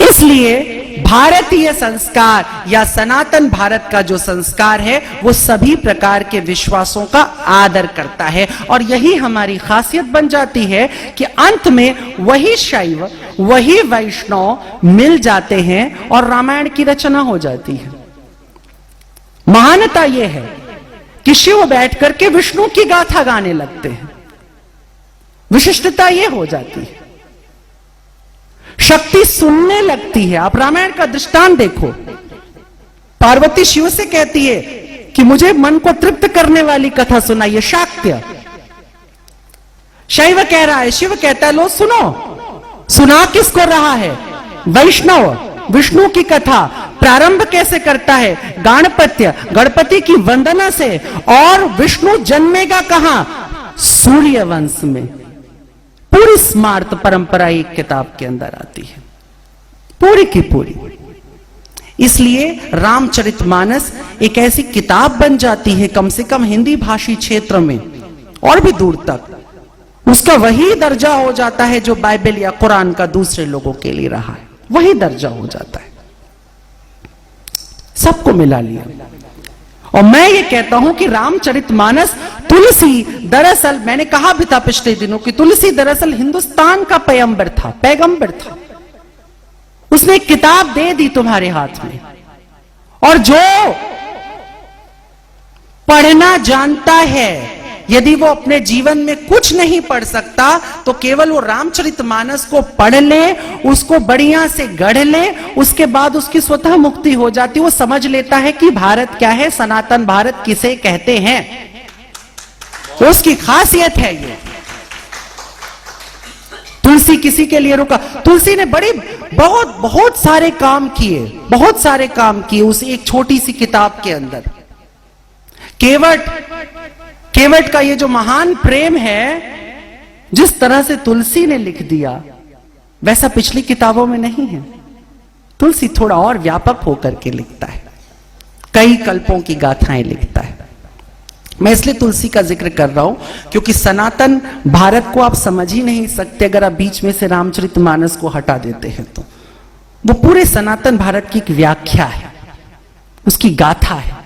[SPEAKER 1] इसलिए भारतीय संस्कार या सनातन भारत का जो संस्कार है वो सभी प्रकार के विश्वासों का आदर करता है। और यही हमारी खासियत बन जाती है कि अंत में वही शैव, वही वैष्णव मिल जाते हैं और रामायण की रचना हो जाती है। महानता यह है कि शिव बैठ करके विष्णु की गाथा गाने लगते हैं, विशिष्टता यह हो जाती है। शक्ति सुनने लगती है। आप रामायण का दृष्टांत देखो, पार्वती शिव से कहती है कि मुझे मन को तृप्त करने वाली कथा सुनाइए, शाक्त्य। शैव कह रहा है, शिव कहता है लो सुनो। सुना किसको रहा है? वैष्णव, विष्णु की कथा। प्रारंभ कैसे करता है? गाणपत्य, गणपति की वंदना से। और विष्णु जन्मेगा कहां? सूर्य वंश में। पूरी स्मार्त परंपरा एक किताब के अंदर आती है, पूरी की पूरी। इसलिए रामचरितमानस एक ऐसी किताब बन जाती है, कम से कम हिंदी भाषी क्षेत्र में और भी दूर तक, उसका वही दर्जा हो जाता है जो बाइबल या कुरान का दूसरे लोगों के लिए रहा है, वही दर्जा हो जाता है। सबको मिला लिया। और मैं ये कहता हूं कि रामचरितमानस, तुलसी दरअसल, मैंने कहा भी था पिछले दिनों कि तुलसी दरअसल हिंदुस्तान का पैगंबर था। उसने एक किताब दे दी तुम्हारे हाथ में, और जो पढ़ना जानता है, यदि वो अपने जीवन में कुछ नहीं पढ़ सकता तो केवल वो रामचरितमानस को पढ़ ले, उसको बढ़िया से गढ़ ले, उसके बाद उसकी स्वतः मुक्ति हो जाती। वो समझ लेता है कि भारत क्या है, सनातन भारत किसे कहते हैं। तो उसकी खासियत है ये। तुलसी किसी के लिए रुका, तुलसी ने बहुत सारे काम किए उस एक छोटी सी किताब के अंदर। केवट का ये जो महान प्रेम है, जिस तरह से तुलसी ने लिख दिया, वैसा पिछली किताबों में नहीं है। तुलसी थोड़ा और व्यापक होकर के लिखता है, कई कल्पों की गाथाएं लिखता है। मैं इसलिए तुलसी का जिक्र कर रहा हूं क्योंकि सनातन भारत को आप समझ ही नहीं सकते अगर आप बीच में से रामचरितमानस को हटा देते हैं। तो वो पूरे सनातन भारत की एक व्याख्या है, उसकी गाथा है।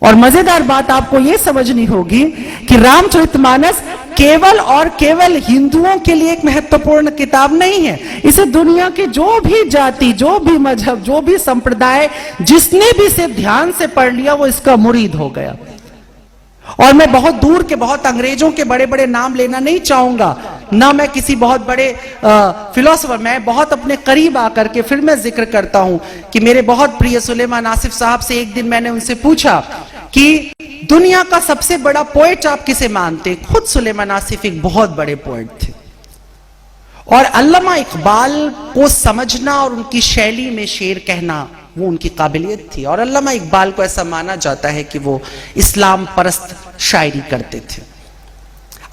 [SPEAKER 1] और मजेदार बात आपको यह समझनी होगी कि रामचरितमानस केवल और केवल हिंदुओं के लिए एक महत्वपूर्ण किताब नहीं है। इसे दुनिया की जो भी जाति, जो भी मजहब, जो भी संप्रदाय, जिसने भी इसे ध्यान से पढ़ लिया वो इसका मुरीद हो गया। और मैं बहुत दूर के, बहुत अंग्रेजों के बड़े बड़े नाम लेना नहीं चाहूंगा, ना मैं किसी बहुत बड़े फिलोसोफर, मैं बहुत अपने करीब आकर के फिर मैं जिक्र करता हूं कि मेरे बहुत प्रिय सुलेमान आसिफ साहब से एक दिन मैंने उनसे पूछा कि दुनिया का सबसे बड़ा पोएट आप किसे मानते? खुद सुलेमान आसिफ एक बहुत बड़े पोएट थे, और अल्लामा इकबाल को समझना और उनकी शैली में शेर कहना वो उनकी काबिलियत थी। और अल्लामा इकबाल को ऐसा माना जाता है कि वो इस्लाम परस्त शायरी करते थे।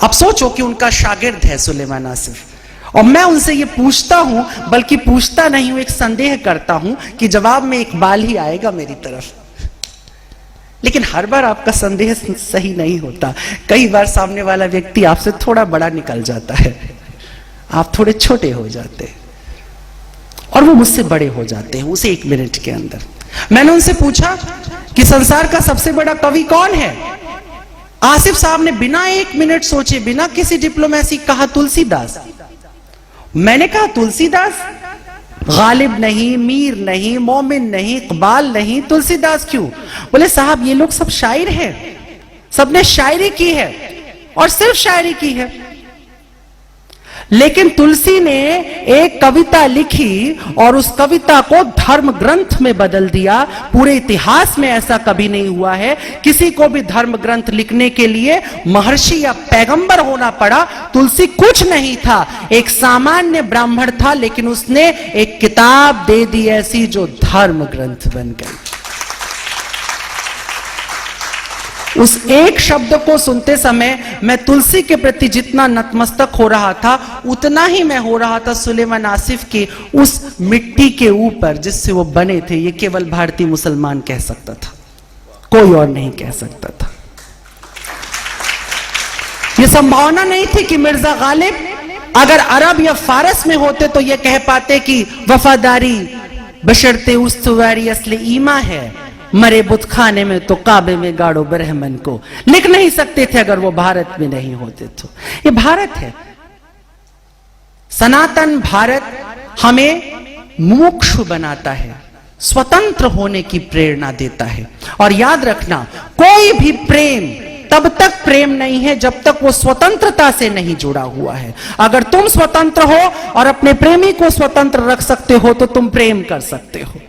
[SPEAKER 1] अब सोचो कि उनका शागिर्द है सुलेमान आसिफ, और मैं उनसे ये पूछता हूं, बल्कि पूछता नहीं हूं, एक संदेह करता हूं कि जवाब में इकबाल ही आएगा मेरी तरफ। लेकिन हर बार आपका संदेह सही नहीं होता। कई बार सामने वाला व्यक्ति आपसे थोड़ा बड़ा निकल जाता है, आप थोड़े छोटे हो जाते हैं, और वो मुझसे बड़े हो जाते हैं उसे 1 मिनट के अंदर। मैंने उनसे पूछा कि संसार का सबसे बड़ा कवि कौन है? आसिफ साहब ने बिना 1 मिनट सोचे, बिना किसी डिप्लोमेसी कहा तुलसीदास। मैंने कहा तुलसीदास? गालिब नहीं, मीर नहीं, मोमिन नहीं, इकबाल नहीं, तुलसीदास क्यों? बोले साहब ये लोग सब शायर हैं, सबने शायरी की है और सिर्फ शायरी की है। लेकिन तुलसी ने एक कविता लिखी और उस कविता को धर्म ग्रंथ में बदल दिया। पूरे इतिहास में ऐसा कभी नहीं हुआ है। किसी को भी धर्म ग्रंथ लिखने के लिए महर्षि या पैगंबर होना पड़ा। तुलसी कुछ नहीं था, एक सामान्य ब्राह्मण था, लेकिन उसने एक किताब दे दी ऐसी जो धर्म ग्रंथ बन गई। उस एक शब्द को सुनते समय मैं तुलसी के प्रति जितना नतमस्तक हो रहा था, उतना ही मैं हो रहा था सुलेमान आसिफ के उस मिट्टी के ऊपर जिससे वो बने थे। ये केवल भारतीय मुसलमान कह सकता था, कोई और नहीं कह सकता था। ये संभावना नहीं थी कि मिर्जा गालिब अगर अरब या फारस में होते तो ये कह पाते कि वफादारी बशर्ते उस्तवारी असले ईमा है, मरे बुत खाने में तो काबे में गाड़ो ब्रह्मन को। लिख नहीं सकते थे अगर वो भारत में नहीं होते तो। ये भारत है, सनातन भारत हमें मुमुक्षु बनाता है, स्वतंत्र होने की प्रेरणा देता है। और याद रखना, कोई भी प्रेम तब तक प्रेम नहीं है जब तक वो स्वतंत्रता से नहीं जुड़ा हुआ है। अगर तुम स्वतंत्र हो और अपने प्रेमी को स्वतंत्र रख सकते हो तो तुम प्रेम कर सकते हो।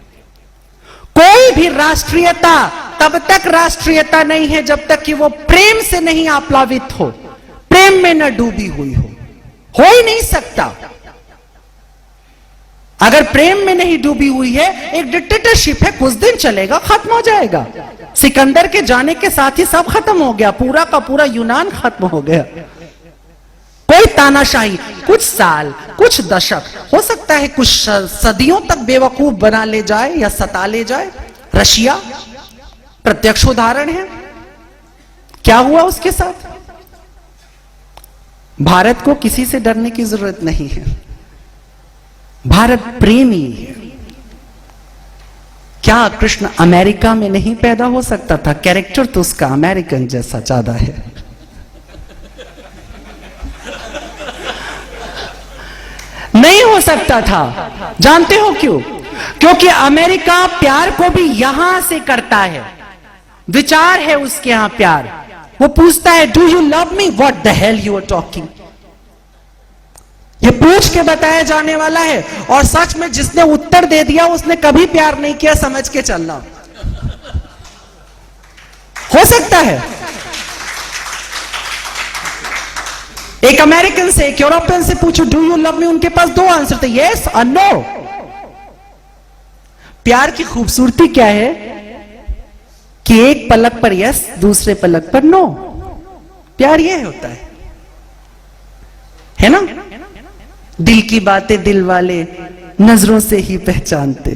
[SPEAKER 1] कोई भी राष्ट्रीयता तब तक राष्ट्रीयता नहीं है जब तक कि वो प्रेम से नहीं आप्लावित हो, प्रेम में न डूबी हुई हो ही नहीं सकता। अगर प्रेम में नहीं डूबी हुई है, एक डिक्टेटरशिप है, कुछ दिन चलेगा, खत्म हो जाएगा। सिकंदर के जाने के साथ ही सब खत्म हो गया, पूरा का पूरा यूनान खत्म हो गया। कोई तानाशाही कुछ साल, कुछ दशक, हो सकता है कुछ सदियों तक बेवकूफ बना ले जाए या सता ले जाए। रशिया प्रत्यक्ष उदाहरण है। क्या हुआ उसके साथ? भारत को किसी से डरने की जरूरत नहीं है। भारत प्रेमी है, क्या कृष्ण अमेरिका में नहीं पैदा हो सकता था? कैरेक्टर तो उसका अमेरिकन जैसा ज्यादा है। नहीं हो सकता था। जानते हो क्यों? क्योंकि अमेरिका प्यार को भी यहां से करता है। विचार है उसके यहां प्यार। वो पूछता है, do you love me? What the hell you are talking? ये पूछ के बताया जाने वाला है। और सच में जिसने उत्तर दे दिया उसने कभी प्यार नहीं किया, समझ के चलना। हो सकता है एक अमेरिकन से, एक यूरोपियन से पूछो डू यू लव मी, उनके पास दो आंसर थे, यस और नो। प्यार की खूबसूरती क्या है कि एक पलक पर यस, दूसरे पलक पर नो। प्यार यह होता है ना? दिल की बातें दिल वाले नजरों से ही पहचानते,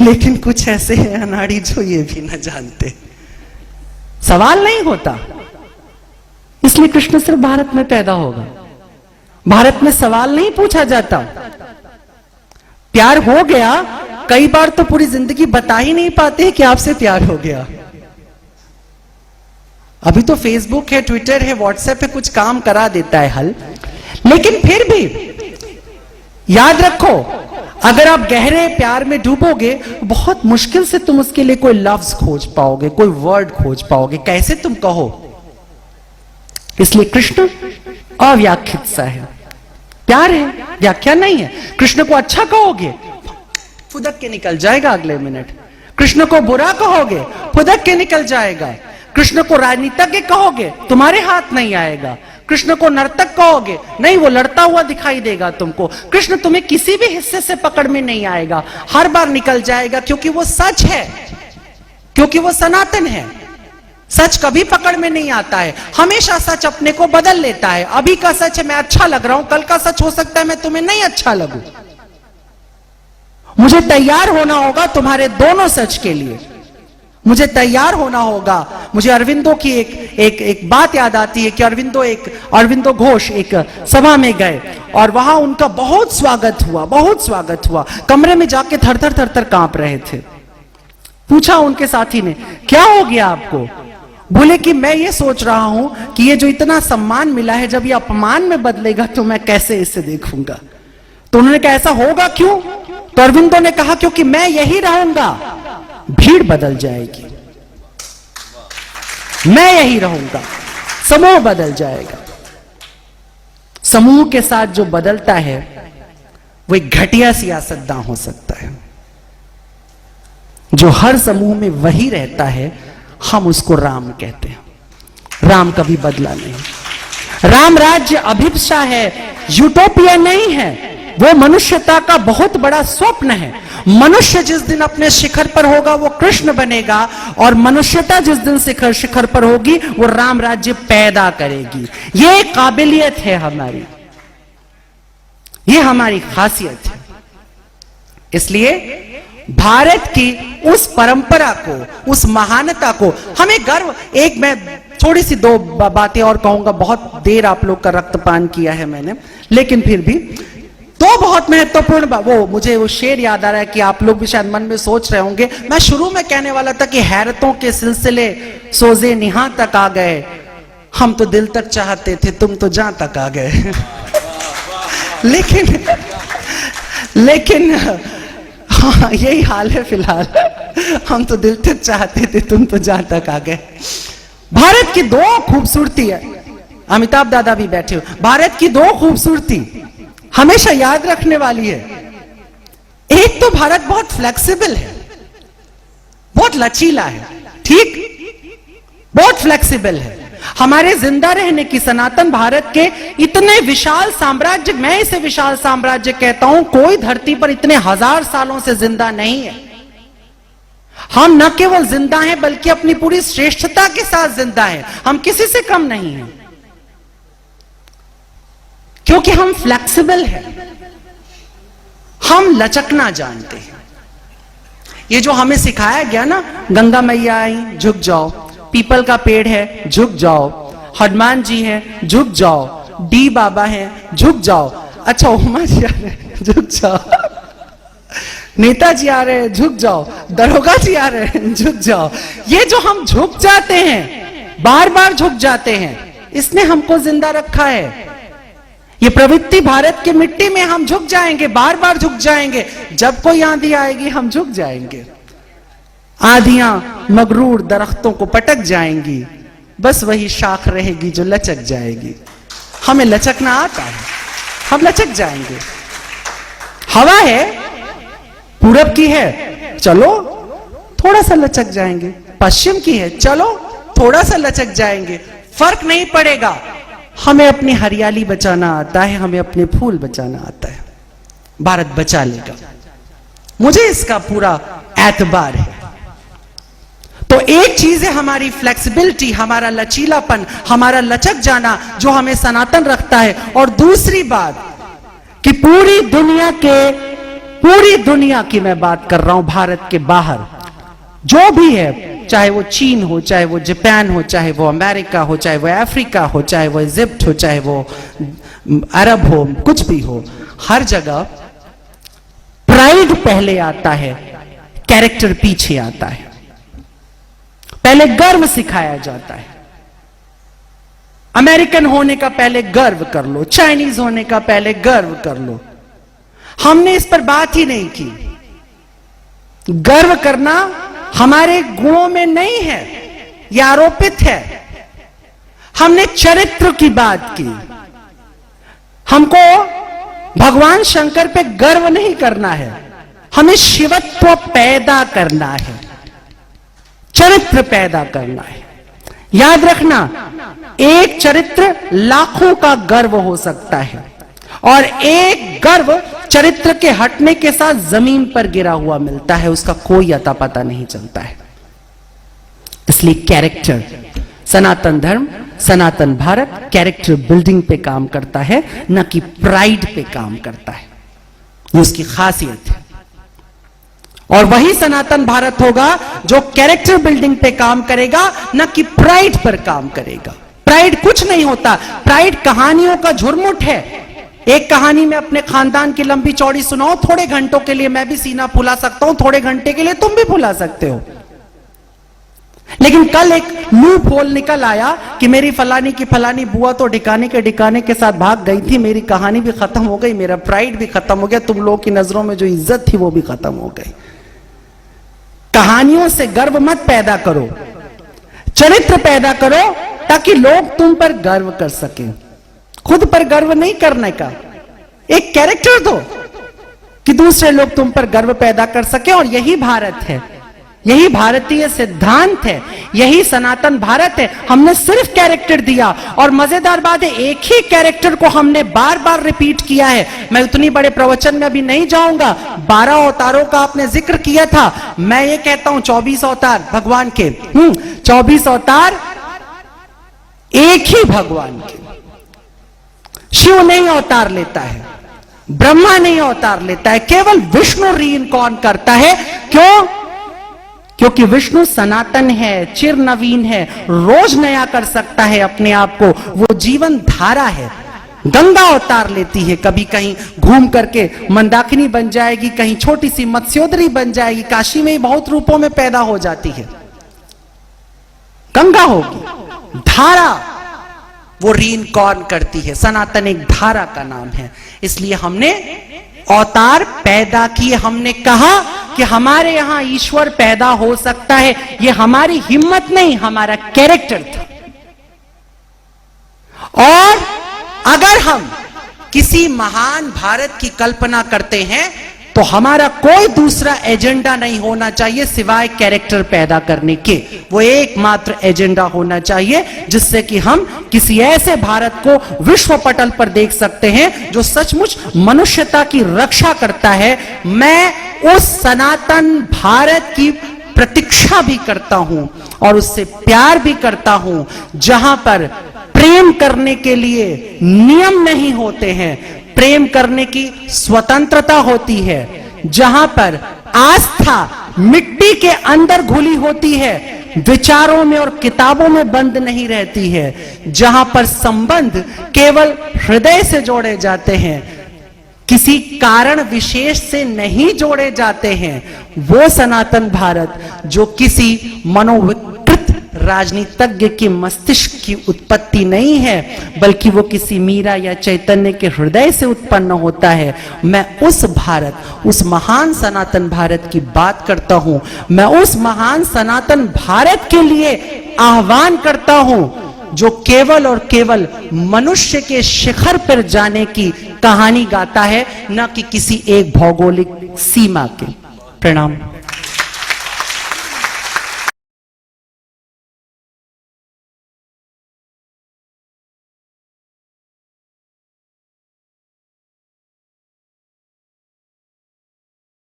[SPEAKER 1] लेकिन कुछ ऐसे हैं अनाड़ी जो ये भी न जानते। सवाल नहीं होता, इसलिए कृष्ण सिर्फ भारत में पैदा होगा। भारत में सवाल नहीं पूछा जाता। प्यार हो गया, कई बार तो पूरी जिंदगी बता ही नहीं पाते कि आपसे प्यार हो गया। अभी तो फेसबुक है, ट्विटर है, व्हाट्सएप है, कुछ काम करा देता है हल। लेकिन फिर भी याद रखो, अगर आप गहरे प्यार में डूबोगे, बहुत मुश्किल से तुम उसके लिए कोई लफ्ज खोज पाओगे, कोई वर्ड खोज पाओगे। कैसे तुम कहो? इसलिए कृष्ण अव्याख्यात सा है। प्यार है, व्याख्या नहीं है। कृष्ण को अच्छा कहोगे, फुदक के निकल जाएगा अगले मिनट। कृष्ण को बुरा कहोगे, फुदक के निकल जाएगा। कृष्ण को राजनीतिज्ञ कहोगे, तुम्हारे हाथ नहीं आएगा। कृष्ण को नर्तक कहोगे, नहीं, वो लड़ता हुआ दिखाई देगा तुमको। कृष्ण तुम्हें किसी भी हिस्से से पकड़ में नहीं आएगा, हर बार निकल जाएगा, क्योंकि वो सच है, क्योंकि वो सनातन है। सच कभी पकड़ में नहीं आता है, हमेशा सच अपने को बदल लेता है। अभी का सच है मैं अच्छा लग रहा हूं, कल का सच हो सकता है मैं तुम्हें नहीं अच्छा लगूं। मुझे तैयार होना होगा तुम्हारे दोनों सच के लिए। मुझे तैयार होना होगा। मुझे अरविंदो की एक बात याद आती है कि अरविंदो घोष एक सभा में गए और वहां उनका बहुत स्वागत हुआ, बहुत स्वागत हुआ। कमरे में जाके थर थर कांप रहे थे। पूछा उनके साथी ने, क्या हो गया आपको? बोले कि मैं ये सोच रहा हूं कि ये जो इतना सम्मान मिला है, जब ये अपमान में बदलेगा तो मैं कैसे इसे देखूंगा। तो उन्होंने कहा ऐसा होगा क्यों? तो अरविंदो ने कहा क्योंकि मैं यही रहूंगा, भीड़ बदल जाएगी। मैं यही रहूंगा, समूह बदल जाएगा। समूह के साथ जो बदलता है वो एक घटिया सियासतदान हो सकता है। जो हर समूह में वही रहता है, हम उसको राम कहते हैं। राम कभी बदला नहीं। राम राज्य अभिप्सा है, यूटोपिया नहीं है। वो मनुष्यता का बहुत बड़ा स्वप्न है। मनुष्य जिस दिन अपने शिखर पर होगा वो कृष्ण बनेगा, और मनुष्यता जिस दिन शिखर पर होगी वो राम राज्य पैदा करेगी। ये काबिलियत है हमारी, ये हमारी खासियत है। इसलिए भारत की उस परंपरा को, उस महानता को हमें गर्व। एक मैं थोड़ी सी दो बातें और कहूंगा, बहुत देर आप लोग का रक्तपान किया है मैंने, लेकिन फिर भी दो बहुत महत्वपूर्ण मुझे वो शेर याद आ रहा है कि आप लोग भी शायद मन में सोच रहे होंगे। मैं शुरू में कहने वाला था कि हैरतों के सिलसिले सोजे निहा तक आ गए, हम तो दिल तक चाहते थे, तुम तो जहां तक आ गए। लेकिन हाँ, यही हाल है फिलहाल। हम तो दिल तक चाहते थे, तुम तो जहां तक आ गए। भारत की दो खूबसूरती है, अमिताभ दादा भी बैठे हो। भारत की दो खूबसूरती हमेशा याद रखने वाली है। एक तो भारत बहुत फ्लेक्सिबल है, बहुत लचीला है, ठीक, बहुत फ्लेक्सिबल है। हमारे जिंदा रहने की, सनातन भारत के इतने विशाल साम्राज्य, मैं इसे विशाल साम्राज्य कहता हूं, कोई धरती पर इतने हजार सालों से जिंदा नहीं है। हम न केवल जिंदा हैं बल्कि अपनी पूरी श्रेष्ठता के साथ जिंदा हैं। हम किसी से कम नहीं हैं, क्योंकि हम फ्लेक्सिबल हैं, हम लचकना जानते हैं। ये जो हमें सिखाया गया ना, गंगा मैया आई झुक जाओ, पीपल का पेड़ है झुक जाओ, हनुमान जी हैं झुक जाओ, डी बाबा हैं झुक जाओ, अच्छा उमा जी झुक जाओ। नेताजी आ रहे हैं झुक जाओ, दरोगा जी आ रहे हैं झुक जाओ। ये जो हम झुक जाते हैं, बार बार झुक जाते हैं, इसने हमको जिंदा रखा है। ये प्रवृत्ति भारत की मिट्टी में, हम झुक जाएंगे, बार बार झुक जाएंगे। जब कोई आंधी आएगी हम झुक जाएंगे। आंधियां मगरूर दरख्तों को पटक जाएंगी, बस वही शाख रहेगी जो लचक जाएगी। हमें लचकना आता है, हम लचक जाएंगे। हवा है, पूरब की है, चलो थोड़ा सा लचक जाएंगे। पश्चिम की है, चलो थोड़ा सा लचक जाएंगे, फर्क नहीं पड़ेगा। हमें अपनी हरियाली बचाना आता है, हमें अपने फूल बचाना आता है। भारत बचा लेगा, मुझे इसका पूरा एतबार है। तो एक चीज है हमारी फ्लेक्सिबिलिटी, हमारा लचीलापन, हमारा लचक जाना, जो हमें सनातन रखता है। और दूसरी बात कि पूरी दुनिया की मैं बात कर रहा हूं, भारत के बाहर जो भी है, चाहे वो चीन हो, चाहे वो जापान हो, चाहे वो अमेरिका हो, चाहे वो अफ्रीका हो, चाहे वो इजिप्ट हो, चाहे वो अरब हो, कुछ भी हो, हर जगह प्राइड पहले आता है, कैरेक्टर पीछे आता है। पहले गर्व सिखाया जाता है। अमेरिकन होने का पहले गर्व कर लो, चाइनीज होने का पहले गर्व कर लो। हमने इस पर बात ही नहीं की। गर्व करना हमारे गुणों में नहीं है, यह आरोपित है। हमने चरित्र की बात की। हमको भगवान शंकर पे गर्व नहीं करना है, हमें शिवत्व पैदा करना है, चरित्र पैदा करना है। याद रखना, एक चरित्र लाखों का गर्व हो सकता है, और एक गर्व चरित्र के हटने के साथ जमीन पर गिरा हुआ मिलता है, उसका कोई अता पता नहीं चलता है। इसलिए कैरेक्टर, सनातन धर्म, सनातन भारत कैरेक्टर बिल्डिंग पे काम करता है, न कि प्राइड पे काम करता है। ये उसकी खासियत है। और वही सनातन भारत होगा जो कैरेक्टर बिल्डिंग पे काम करेगा, न कि प्राइड पर काम करेगा। प्राइड कुछ नहीं होता, प्राइड कहानियों का झुरमुट है। एक कहानी में अपने खानदान की लंबी चौड़ी सुनाओ, थोड़े घंटों के लिए मैं भी सीना फुला सकता हूं, थोड़े घंटे के लिए तुम भी फुला सकते हो। लेकिन कल एक लूप होल निकल आया कि मेरी फलानी की फलानी बुआ तो ढिकाने के साथ भाग गई थी, मेरी कहानी भी खत्म हो गई, मेरा प्राइड भी खत्म हो गया, तुम लोगों की नजरों में जो इज्जत थी वो भी खत्म हो गई। कहानियों से गर्व मत पैदा करो, चरित्र पैदा करो, ताकि लोग तुम पर गर्व कर सकें। खुद पर गर्व नहीं करने का, एक कैरेक्टर दो कि दूसरे लोग तुम पर गर्व पैदा कर सके। और यही भारत है, यही भारतीय सिद्धांत है, यही सनातन भारत है। हमने सिर्फ कैरेक्टर दिया, और मजेदार बात है, एक ही कैरेक्टर को हमने बार बार रिपीट किया है। मैं उतनी बड़े प्रवचन में अभी नहीं जाऊंगा। 12 अवतारों का आपने जिक्र किया था, मैं ये कहता हूं 24 अवतार भगवान के। 24 अवतार एक ही भगवान के। शिव नहीं अवतार लेता है, ब्रह्मा नहीं अवतार लेता है, केवल विष्णु रीइंकॉर्न करता है। क्यों? क्योंकि विष्णु सनातन है, चिर नवीन है, रोज नया कर सकता है अपने आप को, वो जीवन धारा है। गंगा अवतार लेती है, कभी कहीं घूम करके मंदाकिनी बन जाएगी, कहीं छोटी सी मत्स्योदरी बन जाएगी, काशी में ही बहुत रूपों में पैदा हो जाती है। गंगा होगी, धारा वो रीइंकॉर्न करती है। सनातन एक धारा का नाम है। इसलिए हमने अवतार पैदा किए। हमने कहा कि हमारे यहां ईश्वर पैदा हो सकता है, ये हमारी हिम्मत नहीं, हमारा कैरेक्टर था। और अगर हम किसी महान भारत की कल्पना करते हैं, तो हमारा कोई दूसरा एजेंडा नहीं होना चाहिए सिवाय कैरेक्टर पैदा करने के। वो एकमात्र एजेंडा होना चाहिए जिससे कि हम किसी ऐसे भारत को विश्व पटल पर देख सकते हैं जो सचमुच मनुष्यता की रक्षा करता है। मैं उस सनातन भारत की प्रतीक्षा भी करता हूं और उससे प्यार भी करता हूं, जहां पर प्रेम करने के लिए नियम नहीं होते हैं, प्रेम करने की स्वतंत्रता होती है, जहां पर आस्था मिट्टी के अंदर घुली होती है, विचारों में और किताबों में बंद नहीं रहती है, जहां पर संबंध केवल हृदय से जोड़े जाते हैं, किसी कारण विशेष से नहीं जोड़े जाते हैं, वो सनातन भारत जो किसी मनोविकृत राजनीतिज्ञ के मस्तिष्क की उत्पत्ति नहीं है, बल्कि वो किसी मीरा या चैतन्य के हृदय से उत्पन्न होता है। मैं उस भारत, उस महान सनातन भारत की बात करता हूं। मैं उस महान सनातन भारत के लिए आह्वान करता हूं जो केवल और केवल मनुष्य के शिखर पर जाने की कहानी गाता है, न कि किसी एक भौगोलिक सीमा की। प्रणाम।